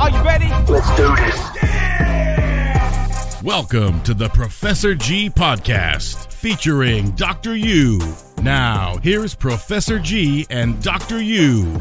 Are you ready? Let's do this. Welcome to the Professor G Podcast, featuring Dr. U. Now, here's Professor G and Dr. U.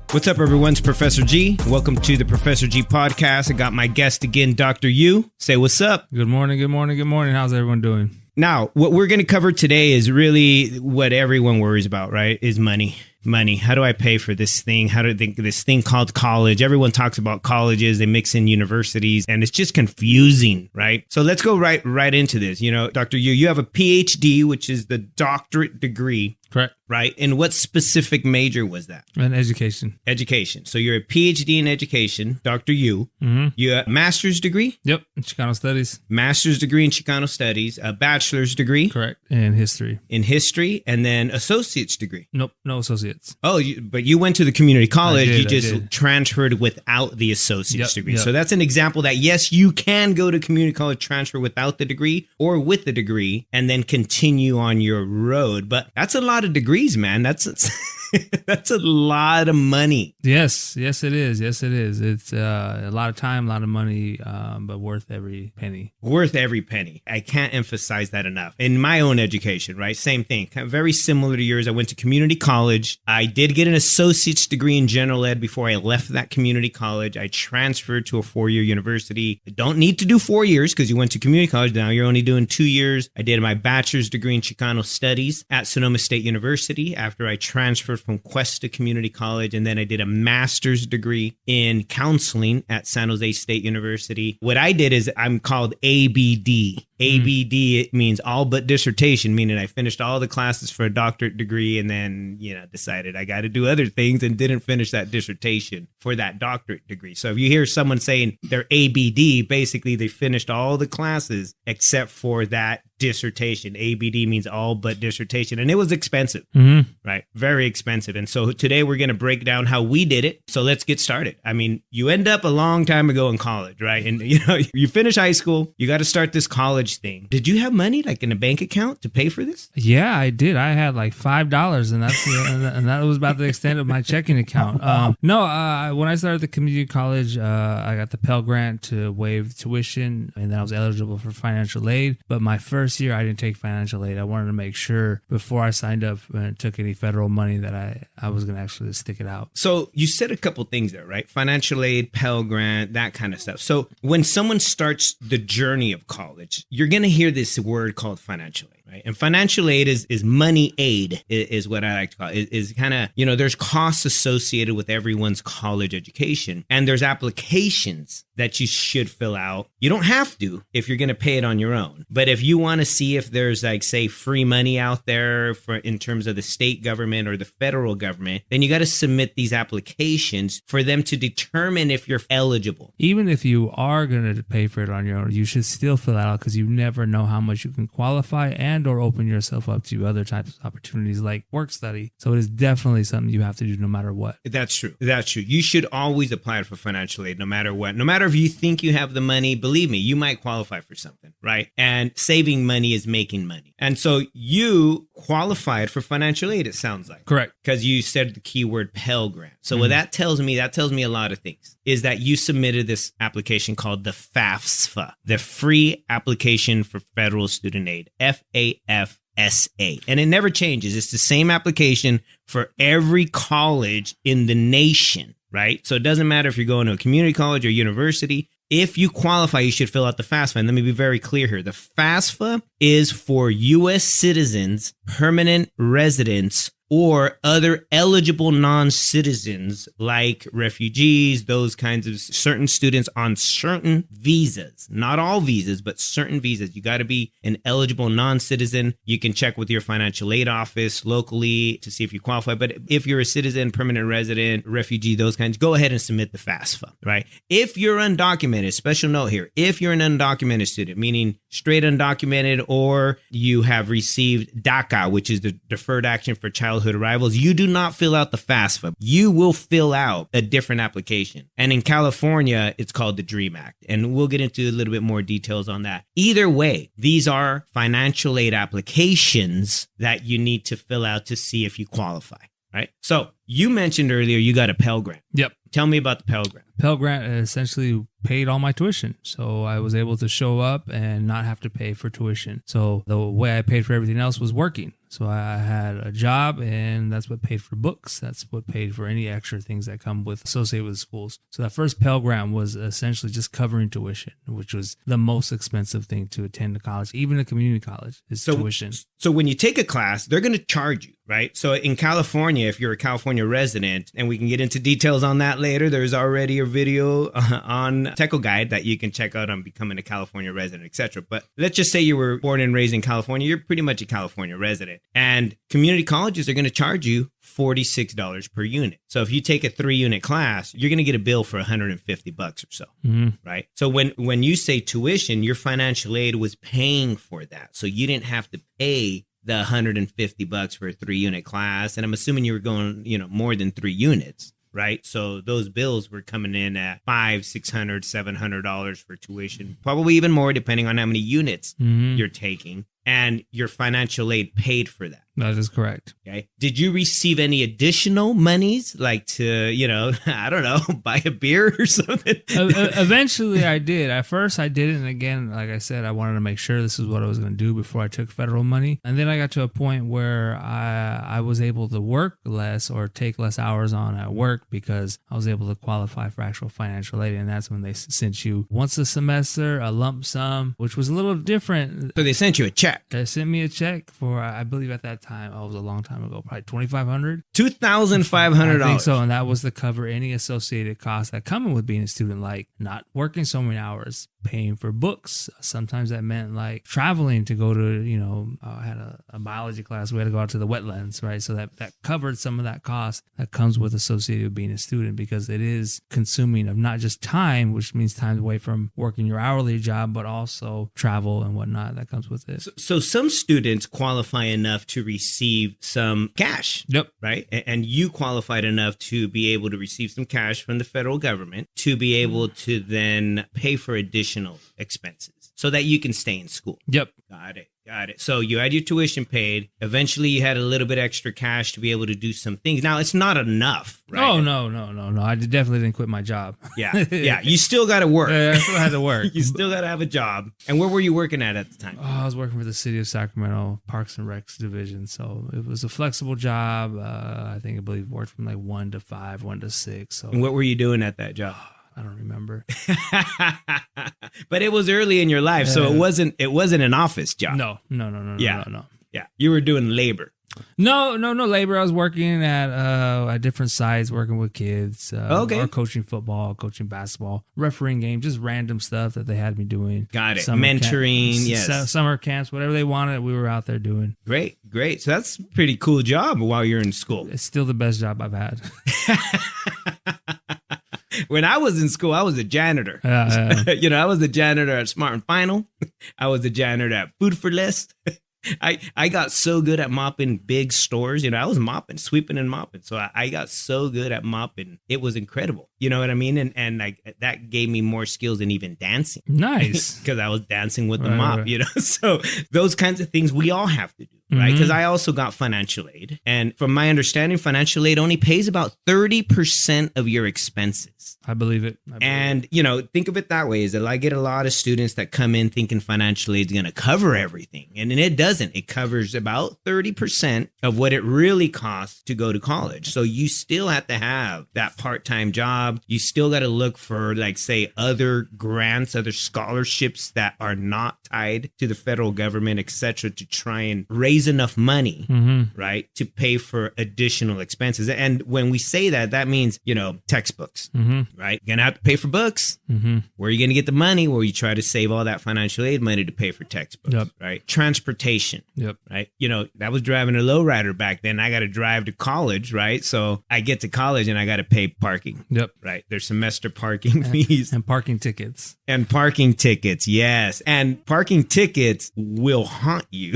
What's up, everyone? It's Professor G. Welcome to the Professor G Podcast. I got my guest again, Dr. U. Say what's up. Good morning, good morning, good morning. How's everyone doing? Now, what we're going to cover today is really what everyone worries about, right? Is money. Money. How do I pay for this thing? How do this thing called college? Everyone talks about colleges. They mix in universities, and it's just confusing, right? So let's go right into this. You know, Dr. U, you have a PhD, which is the doctorate degree. Correct. Right. And what specific major was that? In education. Education. So you're a PhD in education, Dr. U. Mm-hmm. You have a master's degree? Yep. In Chicano studies. Master's degree in Chicano studies, a bachelor's degree? Correct. In history. In history, and then associate's degree? Nope. No associates. Oh, but you went to the community college. I did, you just transferred without the associate's degree. Yep. So that's an example that, yes, you can go to community college, transfer without the degree or with the degree, and then continue on your road. But that's a lot of degrees, man. That's a lot of money. Yes, it is. It's a lot of time, a lot of money, but worth every penny. Worth every penny. I can't emphasize that enough. In my own education, right? Same thing. Kind of very similar to yours. I went to community college. I did get an associate's degree in general ed before I left that community college. I transferred to a 4-year university. I don't need to do 4 years because you went to community college. Now you're only doing 2 years. I did my bachelor's degree in Chicano studies at Sonoma State University after I transferred from Cuesta Community College, and then I did a master's degree in counseling at San Jose State University. What I did is I'm called ABD. ABD, it means all but dissertation, meaning I finished all the classes for a doctorate degree and then, decided I got to do other things and didn't finish that dissertation for that doctorate degree. So if you hear someone saying they're ABD, basically they finished all the classes except for that dissertation. ABD means all but dissertation, and it was expensive, right? Very expensive. And so today we're going to break down how we did it. So let's get started. I mean, you end up a long time ago in college, right? And you finish high school, you got to start this college thing. Did you have money like in a bank account to pay for this? Yeah, I did. I had like $5, and that's and that was about the extent of my checking account. When I started the community college, I got the Pell Grant to waive tuition, and then I was eligible for financial aid. But my first year, I didn't take financial aid. I wanted to make sure before I signed up and took any federal money that I was going to actually stick it out. So you said a couple things there, right? Financial aid, Pell Grant, that kind of stuff. So when someone starts the journey of college, you're going to hear this word called financial aid. Right? And financial aid is money aid is what I like to call it. Is kind of, there's costs associated with everyone's college education, and there's applications that you should fill out. You don't have to if you're going to pay it on your own. But if you want to see if there's like, say, free money out there in terms of the state government or the federal government, then you got to submit these applications for them to determine if you're eligible. Even if you are going to pay for it on your own, you should still fill it out because you never know how much you can qualify and or open yourself up to other types of opportunities like work study. So it is definitely something you have to do no matter what. That's true. You should always apply for financial aid no matter what. No matter if you think you have the money, believe me, you might qualify for something, right? And saving money is making money. And so you qualified for financial aid, it sounds like. Correct. Because you said the keyword Pell Grant. So what that tells me a lot of things, is that you submitted this application called the FAFSA, the Free Application for Federal Student Aid, FAFSA. And it never changes. It's the same application for every college in the nation, right? So it doesn't matter if you're going to a community college or university. If you qualify, you should fill out the FAFSA. And let me be very clear here. The FAFSA is for U.S. citizens, permanent residents, or other eligible non-citizens like refugees, those kinds of certain students on certain visas. Not all visas, but certain visas. You got to be an eligible non-citizen. You can check with your financial aid office locally to see if you qualify. But if you're a citizen, permanent resident, refugee, those kinds, go ahead and submit the FAFSA, right? If you're undocumented, special note here, if you're an undocumented student, meaning straight undocumented, or you have received DACA, which is the Deferred Action for Childhood Arrivals, you do not fill out the FAFSA. You will fill out a different application. And in California, it's called the DREAM Act. And we'll get into a little bit more details on that. Either way, these are financial aid applications that you need to fill out to see if you qualify, right? So you mentioned earlier you got a Pell Grant. Yep. Tell me about the Pell Grant. Pell Grant essentially paid all my tuition. So I was able to show up and not have to pay for tuition. So the way I paid for everything else was working. So I had a job, and that's what paid for books. That's what paid for any extra things that come with associated with schools. So that first Pell Grant was essentially just covering tuition, which was the most expensive thing to attend a college, even a community college, is tuition. So when you take a class, they're going to charge you, right? So in California, if you're a California resident, and we can get into details on that later, there's already a video on TecoGuide that you can check out on becoming a California resident, etc. But let's just say you were born and raised in California. You're pretty much a California resident. And community colleges are going to charge you $46 per unit. So if you take a 3-unit class, you're going to get a bill for $150 or so, right? So when you say tuition, your financial aid was paying for that. So you didn't have to pay the $150 for a 3-unit class. And I'm assuming you were going, more than 3 units. Right. So those bills were coming in at $500, $600, $700 for tuition, probably even more depending on how many units you're taking. And your financial aid paid for that. That is correct. Okay. Did you receive any additional monies, like to, I don't know, buy a beer or something? Eventually I did. At first I didn't. And again, like I said, I wanted to make sure this is what I was going to do before I took federal money. And then I got to a point where I was able to work less or take less hours on at work because I was able to qualify for actual financial aid. And that's when they sent you once a semester, a lump sum, which was a little different. So they sent you a check. They sent me a check for, I believe at that time, it was a long time ago, probably $2,500. $2,500. I think so, and that was to cover any associated costs that come with being a student, like not working so many hours, paying for books. Sometimes that meant like traveling to go to, I had a biology class. We had to go out to the wetlands, right? So that covered some of that cost that comes with associated with being a student, because it is consuming of not just time, which means time away from working your hourly job, but also travel and whatnot that comes with it. So some students qualify enough to receive some cash. Yep. Right. And you qualified enough to be able to receive some cash from the federal government to be able to then pay for additional expenses so that you can stay in school. Yep. Got it. So you had your tuition paid. Eventually, you had a little bit extra cash to be able to do some things. Now, it's not enough, right? Oh, no. I definitely didn't quit my job. Yeah. You still got to work. Yeah, I still had to work. You still got to have a job. And where were you working at the time? Oh, I was working for the city of Sacramento Parks and Recs division. So it was a flexible job. I believe worked from like 1 to 5, 1 to 6. So. And what were you doing at that job? I don't remember. But it was early in your life, so it wasn't an office job. No. Yeah. You were doing labor. No labor. I was working at different sites, working with kids, or coaching football, coaching basketball, refereeing games, just random stuff that they had me doing. Got it. Mentoring, yes. Summer camps, whatever they wanted, we were out there doing. Great. So that's a pretty cool job while you're in school. It's still the best job I've had. When I was in school, I was a janitor. I was the janitor at Smart and Final. I was the janitor at Food for Less. I got so good at mopping big stores. I was sweeping and mopping. So I got so good at mopping. It was incredible. You know what I mean? And that gave me more skills than even dancing. Nice. Because I was dancing with the mop, So those kinds of things we all have to do. Right. Because I also got financial aid. And from my understanding, financial aid only pays about 30% of your expenses. I believe it. And, think of it that way, is that I get a lot of students that come in thinking financial aid is going to cover everything. And it doesn't. It covers about 30% of what it really costs to go to college. So you still have to have that part-time job. You still got to look for, like, say, other grants, other scholarships that are not tied to the federal government, etc., to try and raise enough money, right, to pay for additional expenses. And when we say that, that means, textbooks, right? You're going to have to pay for books. Where are you going to get the money? Well, you try to save all that financial aid money to pay for textbooks, right? Transportation, right? That was driving a lowrider back then. I got to drive to college, right? So I get to college and I got to pay parking, right? There's semester parking fees. And parking tickets. And parking tickets, yes. And parking tickets will haunt you.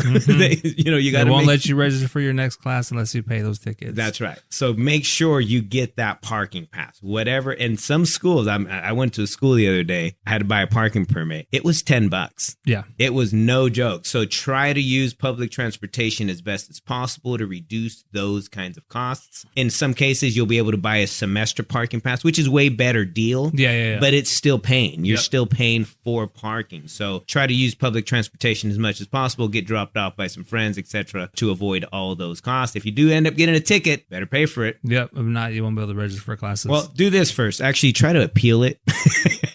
You got to won't let you register for your next class unless you pay those tickets. That's right. So make sure you get that parking pass, whatever. And some schools, I went to a school the other day. I had to buy a parking permit. It was $10. Yeah. It was no joke. So try to use public transportation as best as possible to reduce those kinds of costs. In some cases, you'll be able to buy a semester parking pass, which which is way better deal. Yeah. But it's still paying. You're Yep. still paying for parking. So try to use public transportation as much as possible. Get dropped off by some friends, etc., to avoid all those costs. If you do end up getting a ticket, better pay for it. Yep. If not, you won't be able to register for classes. Well, do this first. Actually, try to appeal it.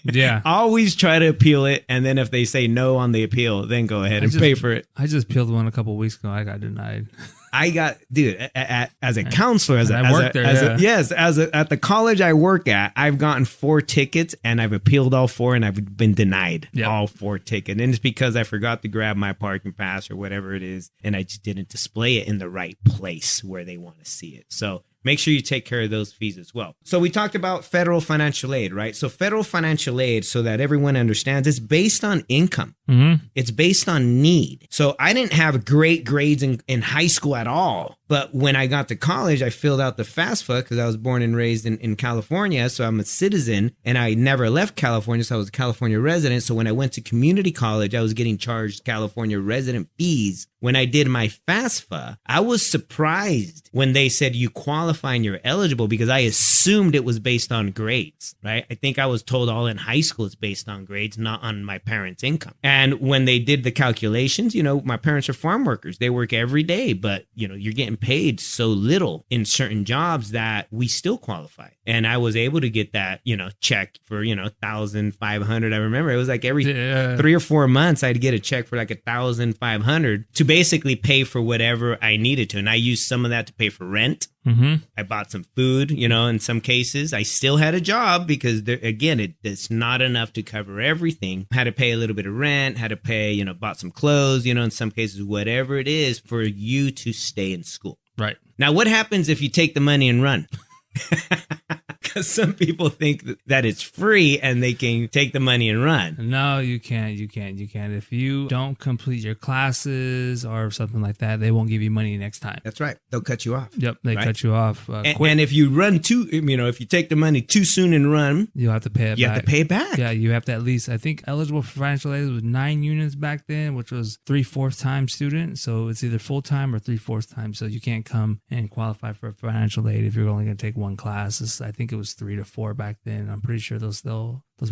yeah. Always try to appeal it, and then if they say no on the appeal, then go ahead and pay for it. I just peeled one a couple weeks ago. I got denied. I got, dude, as a counselor, at the college I work at, I've gotten 4 tickets and I've appealed all 4 and I've been denied all 4 tickets. And it's because I forgot to grab my parking pass or whatever it is. And I just didn't display it in the right place where they want to see it. So make sure you take care of those fees as well. So we talked about federal financial aid, right? So federal financial aid, so that everyone understands, it's based on income. Mm-hmm. It's based on need. So I didn't have great grades in high school at all. But when I got to college, I filled out the FAFSA because I was born and raised in California. So I'm a citizen and I never left California. So I was a California resident. So when I went to community college, I was getting charged California resident fees. When I did my FAFSA, I was surprised when they said you qualify and you're eligible because I assumed it was based on grades, right? I think I was told all in high school it's based on grades, not on my parents' income. And when they did the calculations, my parents are farm workers. They work every day, but you're getting paid so little in certain jobs that we still qualify. And I was able to get that, check for, 1,500. I remember it was like every 3 or 4 months, I'd get a check for like 1,500 to basically pay for whatever I needed to. And I used some of that to pay for rent. Mm-hmm. I bought some food, in some cases. I still had a job because, it's not enough to cover everything. Had to pay a little bit of rent, had to pay, bought some clothes, in some cases, whatever it is for you to stay in school. Right. Now, what happens if you take the money and run? Because some people think that it's free and they can take the money and run. No, you can't. If you don't complete your classes or something like that, they won't give you money next time. That's right. They'll cut you off. Yep, they cut you off. And if you run if you take the money too soon and run, you'll have to pay it back. You have to pay it back. Yeah, you have to at least, I think eligible for financial aid was 9 units back then, which was 3/4 time student. So it's either full time or 3/4 time. So you can't come and qualify for financial aid if you're only going to take one class. I think it was 3 to 4 back then. I'm pretty sure those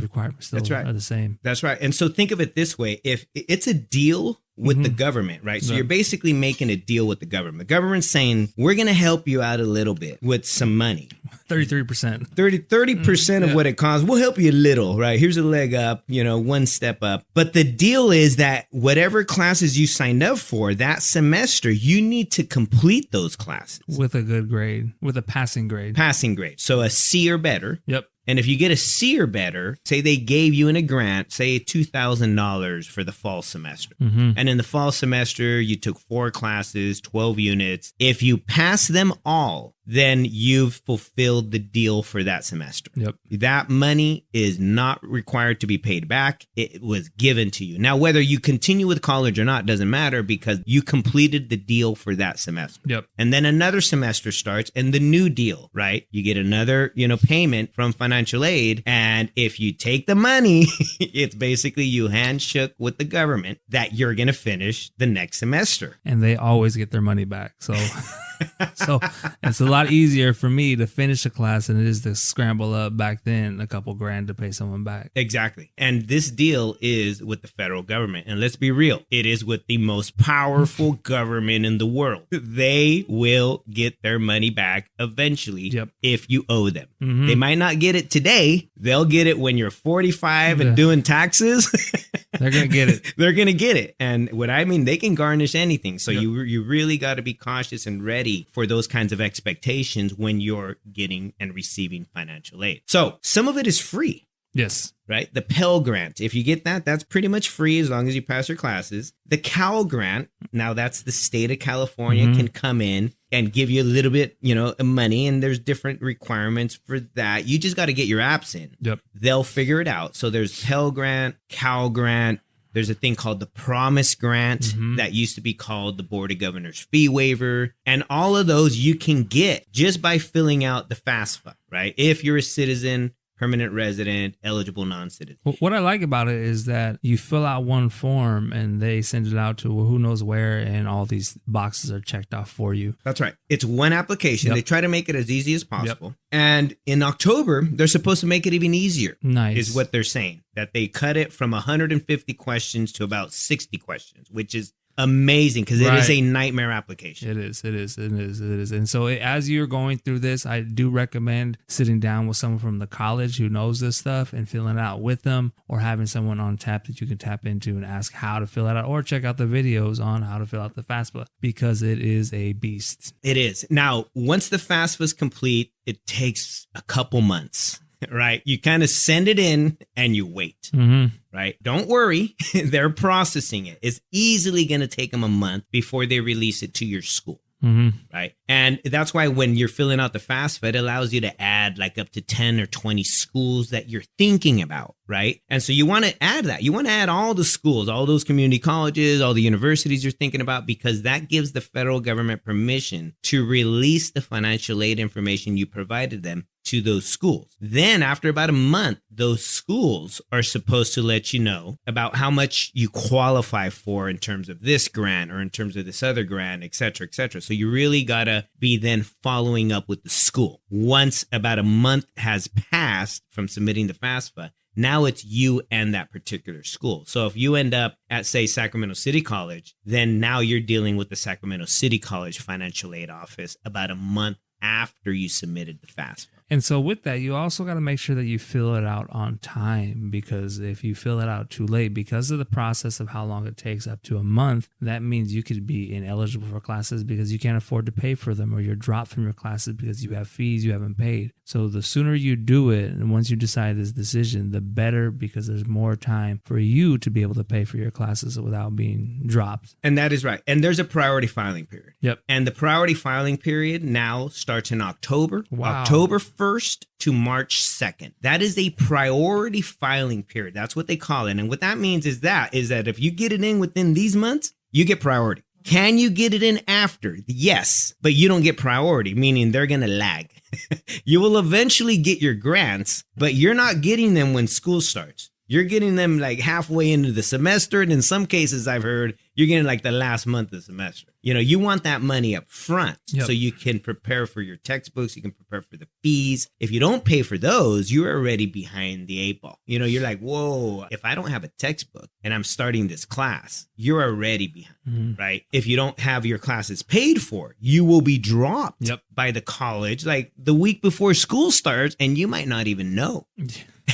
requirements still are the same. That's right. And so think of it this way. If it's a deal with the government, right? So you're basically making a deal with the government. The government's saying, we're going to help you out a little bit with some money. 33%. 30% of what it costs. We'll help you a little, right? Here's a leg up, one step up. But the deal is that whatever classes you signed up for that semester, you need to complete those classes. With a good grade, with a passing grade. Passing grade. So a C or better. Yep. And if you get a C or better, say they gave you in a grant, say $2,000 for the fall semester. Mm-hmm. And in the fall semester, you took 4 classes, 12 units. If you pass them all, then you've fulfilled the deal for that semester. Yep. That money is not required to be paid back. It was given to you. Now, whether you continue with college or not doesn't matter because you completed the deal for that semester. Yep. And then another semester starts and the new deal, right? You get another, payment from financial aid. And if you take the money, it's basically you handshook with the government that you're going to finish the next semester. And they always get their money back. So so it's a lot easier for me to finish a class than it is to scramble up back then a couple grand to pay someone back. Exactly. And this deal is with the federal government. And let's be real, it is with the most powerful government in the world. They will get their money back eventually if you owe them. Mm-hmm. They might not get it today. They'll get it when you're 45 and doing taxes. They're going to get it. They're going to get it. And what I mean, they can garnish anything. So you really got to be cautious and ready for those kinds of expectations when you're getting and receiving financial aid. So some of it is free. Yes. Right? The Pell Grant, if you get that, that's pretty much free as long as you pass your classes. The Cal Grant, now that's the state of California can come in and give you a little bit, of money. And there's different requirements for that. You just got to get your apps in. Yep. They'll figure it out. So there's Pell Grant, Cal Grant. There's a thing called the Promise Grant that used to be called the Board of Governors Fee Waiver. And all of those you can get just by filling out the FAFSA, right? If you're a citizen, permanent resident, eligible non-citizen. What I like about it is that you fill out one form and they send it out to who knows where, and all these boxes are checked off for you. That's right. It's one application. Yep. They try to make it as easy as possible. Yep. And in October, they're supposed to make it even easier. Nice. Is what they're saying. That they cut it from 150 questions to about 60 questions, which is amazing because it is a nightmare application. It is. And so as you're going through this, I do recommend sitting down with someone from the college who knows this stuff and filling it out with them, or having someone on tap that you can tap into and ask how to fill it out, or check out the videos on how to fill out the FAFSA, because it is a beast. It is. Now, once the FAFSA is complete, it takes a couple months. Right. You kind of send it in and you wait. Mm-hmm. Right. Don't worry. They're processing it. It's easily going to take them a month before they release it to your school. Mm-hmm. Right. And that's why when you're filling out the FAFSA, it allows you to add like up to 10 or 20 schools that you're thinking about. Right. And so you want to add that. You want to add all the schools, all those community colleges, all the universities you're thinking about, because that gives the federal government permission to release the financial aid information you provided them to those schools. Then after about a month, those schools are supposed to let you know about how much you qualify for in terms of this grant or in terms of this other grant, et cetera, et cetera. So you really got to be then following up with the school. Once about a month has passed from submitting the FAFSA, now it's you and that particular school. So if you end up at, say, Sacramento City College, then now you're dealing with the Sacramento City College Financial Aid Office about a month after you submitted the FAFSA. And so with that, you also got to make sure that you fill it out on time, because if you fill it out too late, because of the process of how long it takes, up to a month, that means you could be ineligible for classes because you can't afford to pay for them, or you're dropped from your classes because you have fees you haven't paid. So the sooner you do it, and once you decide this decision, the better, because there's more time for you to be able to pay for your classes without being dropped. And that is right. And there's a priority filing period. Yep. And the priority filing period now starts in October. Wow. October 1st to March 2nd. That is a priority filing period. That's what they call it. And what that means is that if you get it in within these months, you get priority. Can you get it in after? Yes, but you don't get priority, meaning they're going to lag. You will eventually get your grants, but you're not getting them when school starts. You're getting them like halfway into the semester. And in some cases, I've heard you're getting like the last month of the semester. You know, you want that money up front so you can prepare for your textbooks. You can prepare for the fees. If you don't pay for those, you're already behind the 8 ball. You know, you're like, whoa, if I don't have a textbook and I'm starting this class, you're already behind, right? If you don't have your classes paid for, you will be dropped by the college like the week before school starts, and you might not even know.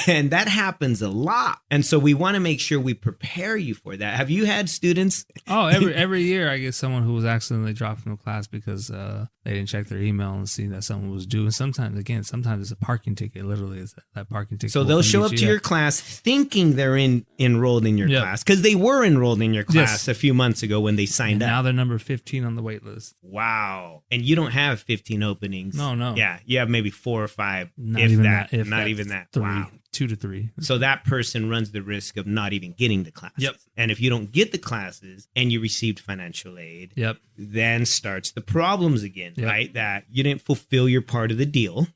And that happens a lot. And so we want to make sure we prepare you for that. Have you had students? Oh, every year I get someone who was accidentally dropped from class because they didn't check their email and see that someone was due. And sometimes it's a parking ticket. Literally, it's that parking ticket. So they'll show up to your class thinking they're enrolled in your class, because they were enrolled in your class a few months ago when they signed up. Now they're number 15 on the wait list. Wow. And you don't have 15 openings. No. Yeah, you have maybe 4 or 5. Not even that. Not even that. 3. Wow. 2 to 3. So that person runs the risk of not even getting the classes. And if you don't get the classes and you received financial aid, then starts the problems again, right? That you didn't fulfill your part of the deal,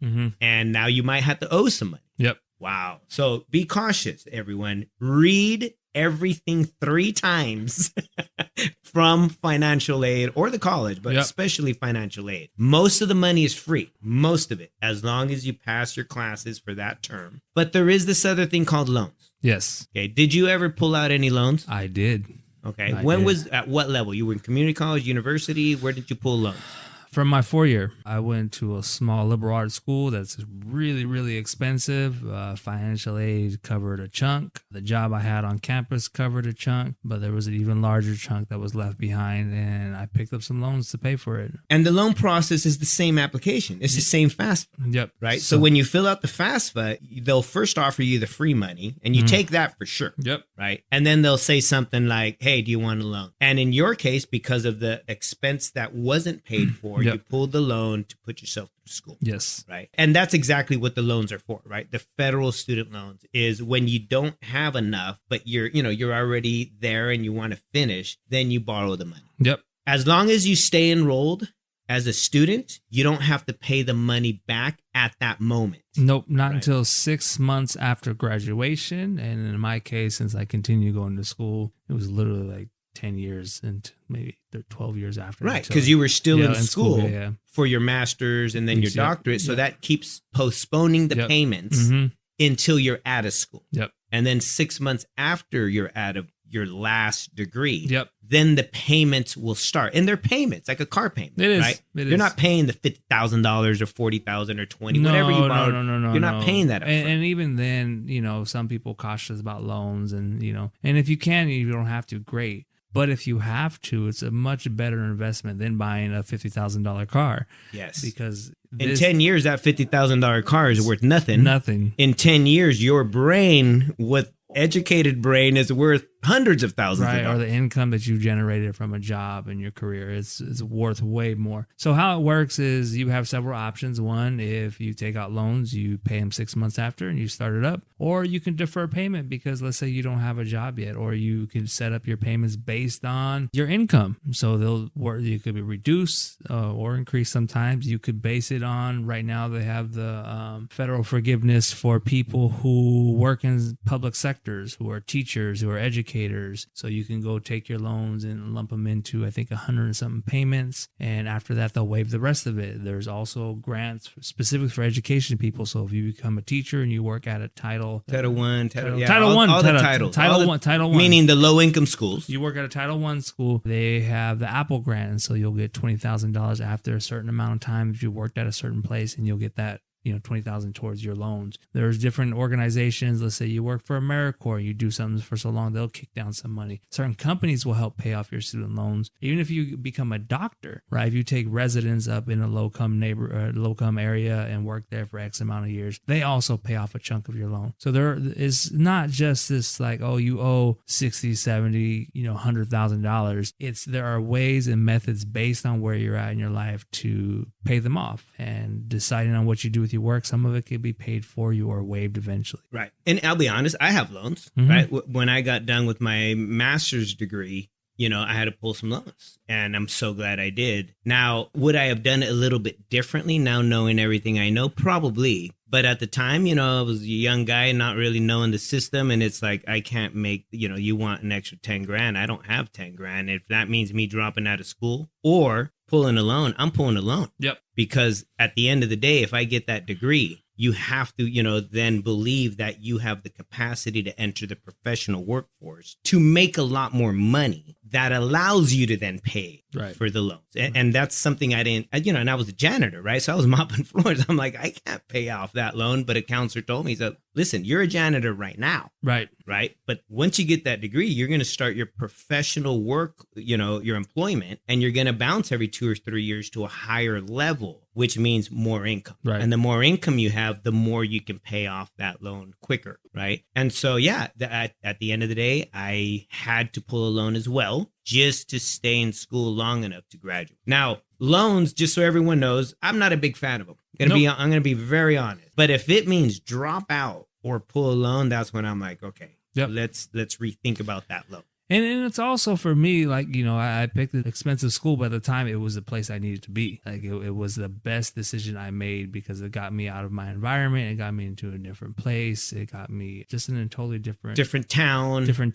and now you might have to owe some money. Wow. So be cautious, everyone. Read everything 3 times from financial aid or the college, but especially financial aid. Most of the money is free, most of it, as long as you pass your classes for that term. But there is this other thing called loans. Yes. Okay. Did you ever pull out any loans? I did. Okay. At what level? You were in community college, university? Where did you pull loans? From my 4-year, I went to a small liberal arts school that's really, really expensive. Financial aid covered a chunk. The job I had on campus covered a chunk, but there was an even larger chunk that was left behind, and I picked up some loans to pay for it. And the loan process is the same application. It's the same FAFSA. Right? So when you fill out the FAFSA, they'll first offer you the free money, and you take that for sure. Right? And then they'll say something like, hey, do you want a loan? And in your case, because of the expense that wasn't paid for, you pulled the loan to put yourself through school. Yes. Right. And that's exactly what the loans are for, right? The federal student loans is when you don't have enough, but you're already there and you want to finish, then you borrow the money. Yep. As long as you stay enrolled as a student, you don't have to pay the money back at that moment. Nope, not until 6 months after graduation. And in my case, since I continue going to school, it was literally like 10 years and maybe 12 years after. Right, because you were still in school yeah. for your master's and then your doctorate. So that keeps postponing the payments until you're out of school. Yep. And then 6 months after you're out of your last degree, yep, then the payments will start. And they're payments, like a car payment. It is. Right? You're not paying the $50,000 or $40,000 or $20,000, whatever you borrowed. No. You're not paying that. And even then, you know, some people cautious about loans and, you know, and if you can, you don't have to, great. But if you have to, it's a much better investment than buying a $50,000 car. Yes. Because in 10 years, that $50,000 car is worth nothing. Nothing. In 10 years, your brain, with educated brain, is worth hundreds of thousands of dollars. dollars. Or the income that you generated from a job in your career is worth way more. So how it works is you have several options. One, if you take out loans, you pay them 6 months after and you start it up. Or you can defer payment because let's say you don't have a job yet, or you can set up your payments based on your income. So you could be reduced or increase sometimes. You could base it on, right now they have the federal forgiveness for people who work in public sectors, who are teachers, who are educators. So you can go take your loans and lump them into, I think, 100 and something payments. And after that, they'll waive the rest of it. There's also grants specifically for education people. So if you become a teacher and you work at a Title I, Title I, meaning the low income schools. You work at a Title I school, they have the Apple grant. And so you'll get $20,000 after a certain amount of time if you worked at a certain place, and you'll get that, you know, $20,000 towards your loans. There's different organizations. Let's say you work for AmeriCorps, you do something for so long, they'll kick down some money. Certain companies will help pay off your student loans. Even if you become a doctor, right? If you take residence up in a low-income area and work there for X amount of years, they also pay off a chunk of your loan. So there is not just this like, oh, you owe 60, 70, $100,000. There are ways and methods based on where you're at in your life to pay them off, and deciding on what you do with your work, some of it could be paid for you or waived eventually. Right. And I'll be honest, I have loans, right? When I got done with my master's degree, you know, I had to pull some loans, and I'm so glad I did. Now, would I have done it a little bit differently now knowing everything I know? Probably. But at the time, you know, I was a young guy, not really knowing the system. And it's like, I can't make, you know, you want an extra 10 grand. I don't have 10 grand. If that means me dropping out of school or pulling a loan, I'm pulling a loan. Yep. Because at the end of the day, if I get that degree, you have to, you know, then believe that you have the capacity to enter the professional workforce to make a lot more money that allows you to then pay for the loans. And that's something I didn't, you know, and I was a janitor, right? So I was mopping floors. I'm like, I can't pay off that loan. But a counselor told me, he said, listen, you're a janitor right now. Right. But once you get that degree, you're going to start your professional work, you know, your employment, and you're going to bounce every 2 or 3 years to a higher level, which means more income. Right. And the more income you have, the more you can pay off that loan quicker. Right. And so, yeah, at the end of the day, I had to pull a loan as well, just to stay in school long enough to graduate. Now, loans, just so everyone knows, I'm not a big fan of them. I'm going to be very honest. But if it means drop out or pull a loan, that's when I'm like, okay, let's rethink about that loan. And it's also for me, like, you know, I picked an expensive school, but at the time it was the place I needed to be. Like it was the best decision I made because it got me out of my environment. It got me into a different place. It got me just in a totally different town, different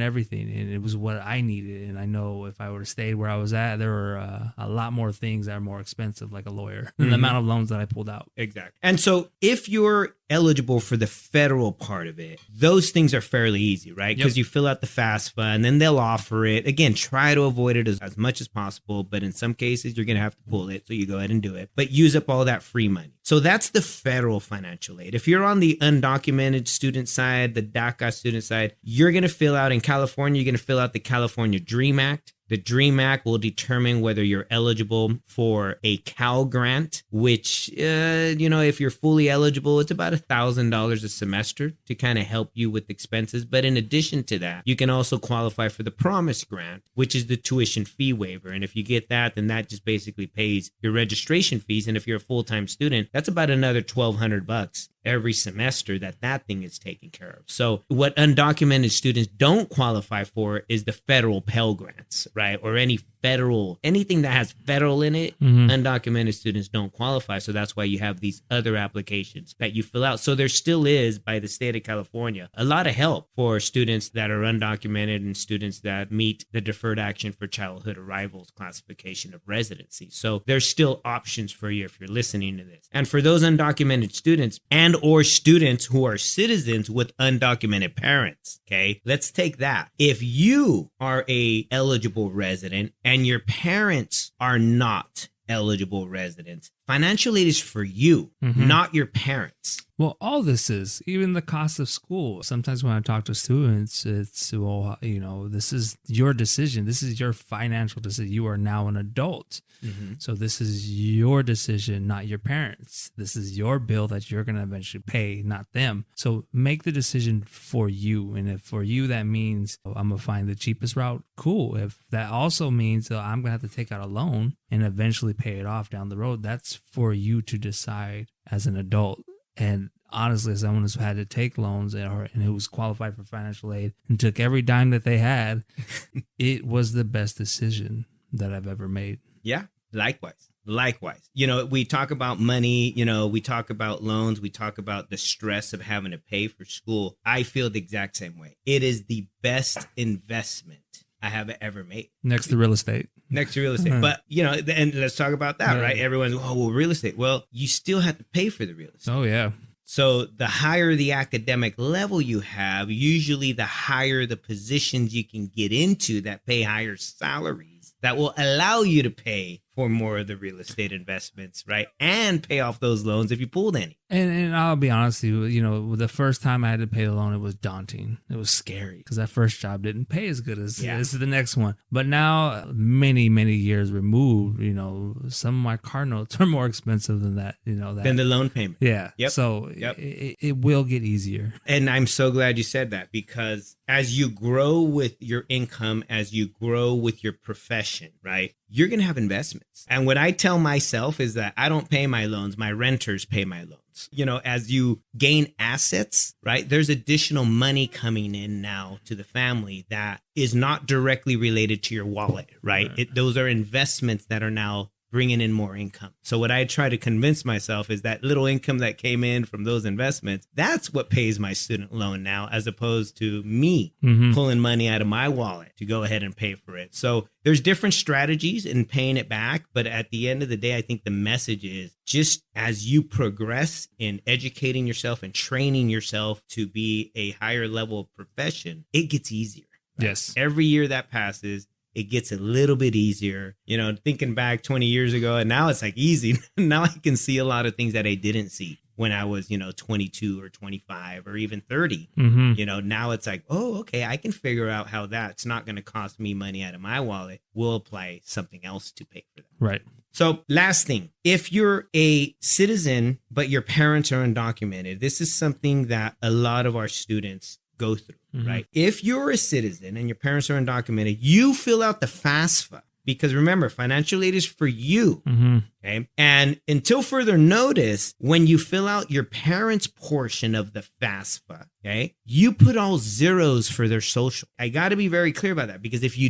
everything. And it was what I needed. And I know if I would have stayed where I was at, there were a lot more things that are more expensive, like a lawyer, than the amount of loans that I pulled out. Exactly. And so if you're eligible for the federal part of it, those things are fairly easy, right? Because you fill out the FAFSA and then they'll offer it. Again, try to avoid it as much as possible, but in some cases you're going to have to pull it, so you go ahead and do it, but use up all that free money. So that's the federal financial aid. If you're on the undocumented student side, the DACA student side, you're going to fill out, in California, you're going to fill out the California DREAM Act. The DREAM Act will determine whether you're eligible for a Cal grant, which, you know, if you're fully eligible, it's about $1,000 a semester to kind of help you with expenses. But in addition to that, you can also qualify for the Promise Grant, which is the tuition fee waiver. And if you get that, then that just basically pays your registration fees. And if you're a full-time student, that's about another $1,200 every semester that thing is taken care of. So what undocumented students don't qualify for is the federal Pell Grants, right? Or anything that has federal in it, undocumented students don't qualify. So that's why you have these other applications that you fill out. So there still is, by the state of California, a lot of help for students that are undocumented and students that meet the Deferred Action for Childhood Arrivals classification of residency. So there's still options for you if you're listening to this. And for those undocumented students and or students who are citizens with undocumented parents, okay, let's take that. If you are a eligible resident and your parents are not eligible residents, financial aid is for you, not your parents. Well, all this is, even the cost of school. Sometimes when I talk to students, it's, well, this is your decision. This is your financial decision. You are now an adult. So this is your decision, not your parents. This is your bill that you're going to eventually pay, not them. So make the decision for you. And if for you that means I'm going to find the cheapest route, cool. If that also means I'm going to have to take out a loan and eventually pay it off down the road, that's for you to decide as an adult. And honestly, as someone who's had to take loans and who was qualified for financial aid and took every dime that they had, it was the best decision that I've ever made. Yeah, likewise. We talk about money, we talk about loans, we talk about the stress of having to pay for school. I feel the exact same way. It is the best investment I have ever made. Next to real estate. But, and let's talk about that, right? Everyone's, real estate. Well, you still have to pay for the real estate. Oh, yeah. So the higher the academic level you have, usually the higher the positions you can get into that pay higher salaries that will allow you to pay for more of the real estate investments, right? And pay off those loans if you pulled any. And I'll be honest with you, the first time I had to pay the loan, it was daunting. It was scary because that first job didn't pay as good as the next one. But now, many, many years removed, some of my car notes are more expensive than that, Than the loan payment. Yeah. Yep. So it will get easier. And I'm so glad you said that, because as you grow with your income, as you grow with your profession, right, you're going to have investments. And what I tell myself is that I don't pay my loans. My renters pay my loans. As you gain assets, right, there's additional money coming in now to the family that is not directly related to your wallet, right? Those are investments that are now bringing in more income. So what I try to convince myself is that little income that came in from those investments, that's what pays my student loan now, as opposed to me pulling money out of my wallet to go ahead and pay for it. So there's different strategies in paying it back. But at the end of the day, I think the message is just as you progress in educating yourself and training yourself to be a higher level of profession, it gets easier. Right? Yes. Every year that passes, it gets a little bit easier, thinking back 20 years ago, and now it's like easy. Now I can see a lot of things that I didn't see when I was, 22 or 25 or even 30. Now it's like, oh, okay, I can figure out how that's not going to cost me money out of my wallet. We'll apply something else to pay for that. Right. So last thing, if you're a citizen, but your parents are undocumented, this is something that a lot of our students go through. Right. If you're a citizen and your parents are undocumented, you fill out the FAFSA, because remember, financial aid is for you. Okay. And until further notice, when you fill out your parents' portion of the FAFSA, okay, you put all zeros for their social. I got to be very clear about that, because if you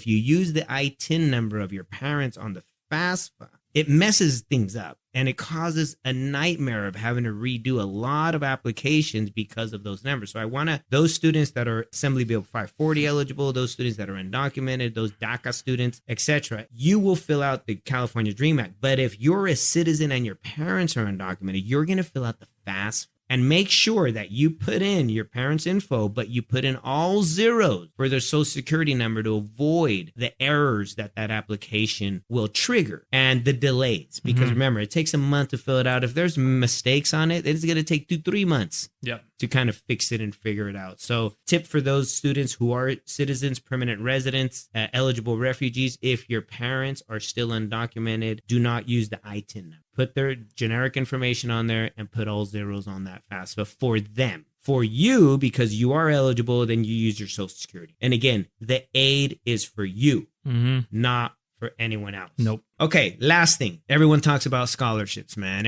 use the ITIN number of your parents on the FAFSA, it messes things up and it causes a nightmare of having to redo a lot of applications because of those numbers. So I want those students that are Assembly Bill 540 eligible, those students that are undocumented, those DACA students, etc., you will fill out the California Dream Act. But if you're a citizen and your parents are undocumented, you're going to fill out the FAFSA. And make sure that you put in your parents' info, but you put in all zeros for their social security number to avoid the errors that application will trigger and the delays. Because remember, it takes a month to fill it out. If there's mistakes on it, it's going to take 2-3 months to kind of fix it and figure it out. So tip for those students who are citizens, permanent residents, eligible refugees, if your parents are still undocumented, do not use the ITIN number. Put their generic information on there and put all zeros on that FAFSA for them. For you, because you are eligible, then you use your social security. And again, the aid is for you, not for anyone else. Nope. Okay, last thing. Everyone talks about scholarships, man.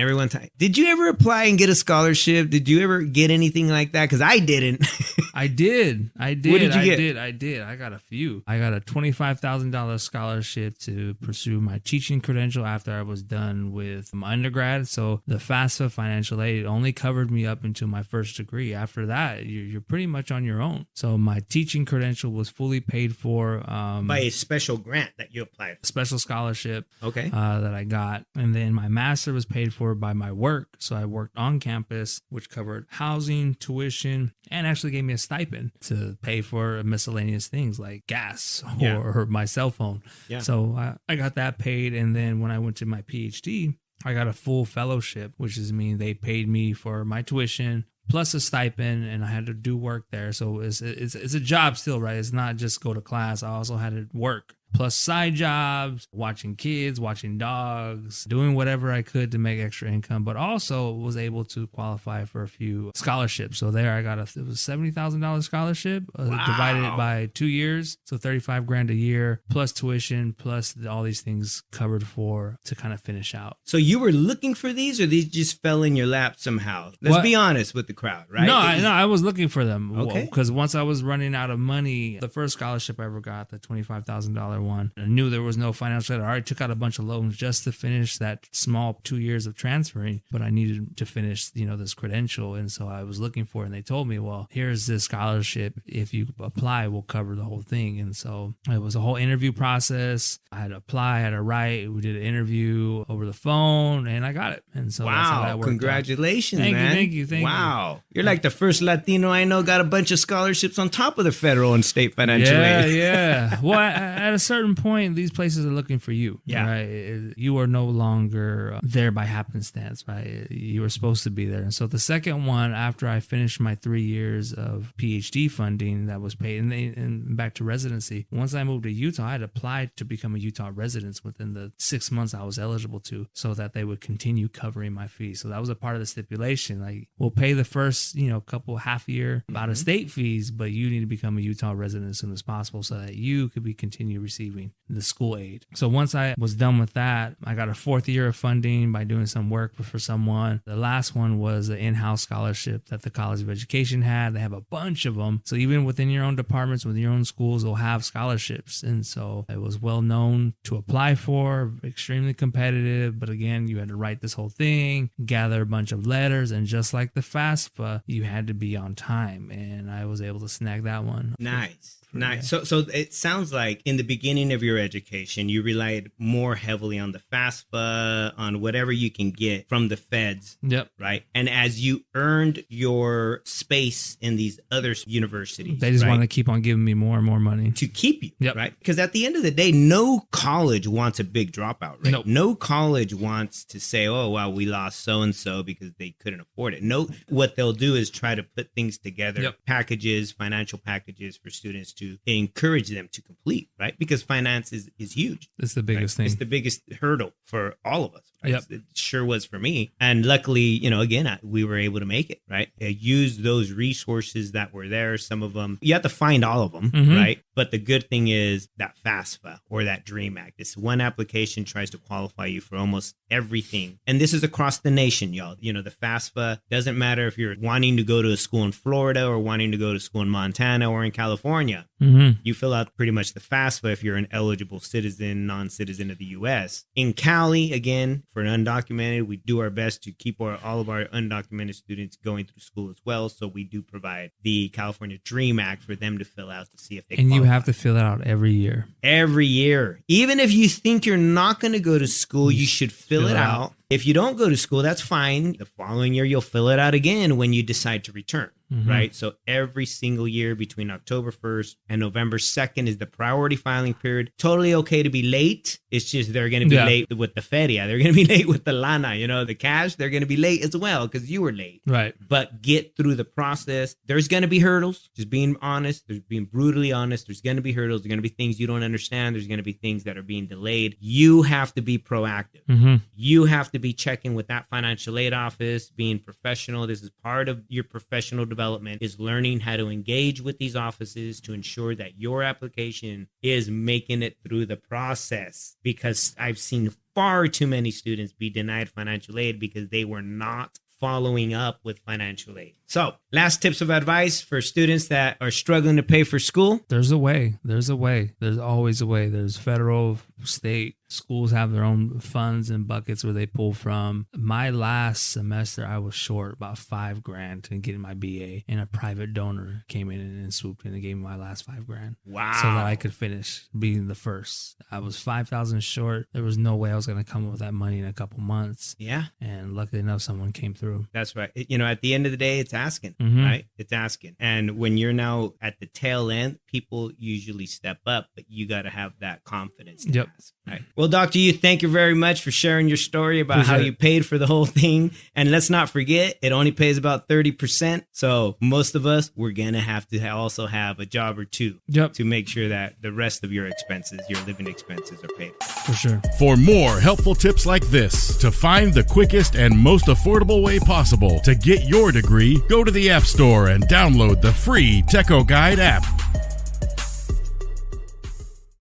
Did you ever apply and get a scholarship? Did you ever get anything like that? Because I didn't. I did. What did you get? I did. I got a few. I got a $25,000 scholarship to pursue my teaching credential after I was done with my undergrad. So the FAFSA financial aid only covered me up until my first degree. After that, you're pretty much on your own. So my teaching credential was fully paid for by a special grant that you applied for. Special scholarship. Okay. That I got. And then my master was paid for by my work. So I worked on campus, which covered housing, tuition, and actually gave me a stipend to pay for miscellaneous things like gas or my cell phone. Yeah. So I got that paid. And then when I went to my PhD, I got a full fellowship, which is mean they paid me for my tuition plus a stipend, and I had to do work there. So it's a job still, right? It's not just go to class. I also had to work. Plus side jobs, watching kids, watching dogs, doing whatever I could to make extra income, but also was able to qualify for a few scholarships. So there I got it was $70,000 scholarship, divided it by 2 years. So $35,000 a year, plus tuition, plus all these things covered for to kind of finish out. So you were looking for these, or these just fell in your lap somehow? Let's be honest with the crowd, right? No, I was looking for them. Okay. Because once I was running out of money, the first scholarship I ever got, the $25,000 one, I knew there was no financial aid. I already took out a bunch of loans just to finish that small 2 years of transferring, but I needed to finish, this credential. And so I was looking for it, and they told me, well, here's this scholarship. If you apply, we'll cover the whole thing. And so it was a whole interview process. I had to apply, I had to write. We did an interview over the phone, and I got it. And so that's how that worked. Congratulations, man. Thank you. Wow. You're like the first Latino I know got a bunch of scholarships on top of the federal and state financial aid. Yeah. Well, at a certain point, these places are looking for you. Yeah. Right? You are no longer there by happenstance, right? You were supposed to be there. And so the second one, after I finished my 3 years of PhD funding that was paid, and back to residency, once I moved to Utah, I had applied to become a Utah resident within the 6 months I was eligible to, so that they would continue covering my fees. So that was a part of the stipulation. Like, we'll pay the first, couple half year out of state fees, but you need to become a Utah resident as soon as possible so that you could continue receiving the school aid. So once I was done with that, I got a 4th year of funding by doing some work for someone. The last one was an in-house scholarship that the College of Education had. They have a bunch of them. So even within your own departments, within your own schools, they'll have scholarships. And so it was well known to apply for, extremely competitive. But again, you had to write this whole thing, gather a bunch of letters, and just like the FAFSA, you had to be on time. And I was able to snag that one. Nice. So it sounds like in the beginning of your education, you relied more heavily on the FAFSA, on whatever you can get from the feds. Yep. Right. And as you earned your space in these other universities, they just want to keep on giving me more and more money to keep you. Yep. Right. Because at the end of the day, no college wants a big dropout rate. Nope. No college wants to say, oh, wow, we lost so-and-so because they couldn't afford it. No, what they'll do is try to put things together, packages, financial packages for students to encourage them to complete, right? Because finance is huge. It's the biggest thing. It's the biggest hurdle for all of us. Right? Yep. It sure was for me. And luckily, again, we were able to make it, right? Use those resources that were there. Some of them, you have to find all of them, right? But the good thing is that FAFSA or that DREAM Act, this one application tries to qualify you for almost everything. And this is across the nation, y'all. The FAFSA doesn't matter if you're wanting to go to a school in Florida or wanting to go to school in Montana or in California. You fill out pretty much the FAFSA if you're an eligible citizen, non-citizen of the U.S. In Cali, again, for an undocumented, we do our best to keep all of our undocumented students going through school as well. So we do provide the California DREAM Act for them to fill out to see if they qualify. You have to fill it out every year. Every year. Even if you think you're not going to go to school, you should fill it out. If you don't go to school, that's fine. The following year, you'll fill it out again when you decide to return, right? So every single year between October 1st and November 2nd is the priority filing period. Totally okay to be late. It's just they're going to be late with the feria. They're going to be late with the lana, the cash. They're going to be late as well because you were late. Right. But get through the process. There's going to be hurdles. Just being honest. There's being brutally honest. There's going to be hurdles. There's going to be things you don't understand. There's going to be things that are being delayed. You have to be proactive. You have to be checking with that financial aid office, being professional. This is part of your professional development. development is learning how to engage with these offices to ensure that your application is making it through the process, because I've seen far too many students be denied financial aid because they were not following up with financial aid. So, last tips of advice for students that are struggling to pay for school. There's a way. There's a way. There's always a way. There's federal, state, schools have their own funds and buckets where they pull from. My last semester, I was short about $5,000 in getting my BA, and a private donor came in and swooped in and gave me my last $5,000. Wow. So that I could finish being the first. I was $5,000 short. There was no way I was going to come up with that money in a couple months. Yeah. And luckily enough, someone came through. That's right. At the end of the day, it's asking, Mhm. right? It's asking. And when you're now at the tail end, people usually step up, but you got to have that confidence to Yep. ask. Right. Well, Dr. Yu, thank you very much for sharing your story about how Appreciate you it. paid for the whole thing. And let's not forget, it only pays about 30%. So most of us, we're going to have to also have a job or two Yep. to make sure that the rest of your expenses, your living expenses, are paid for. For sure. For more helpful tips like this, to find the quickest and most affordable way possible to get your degree, go to the App Store and download the free TecoGuide app.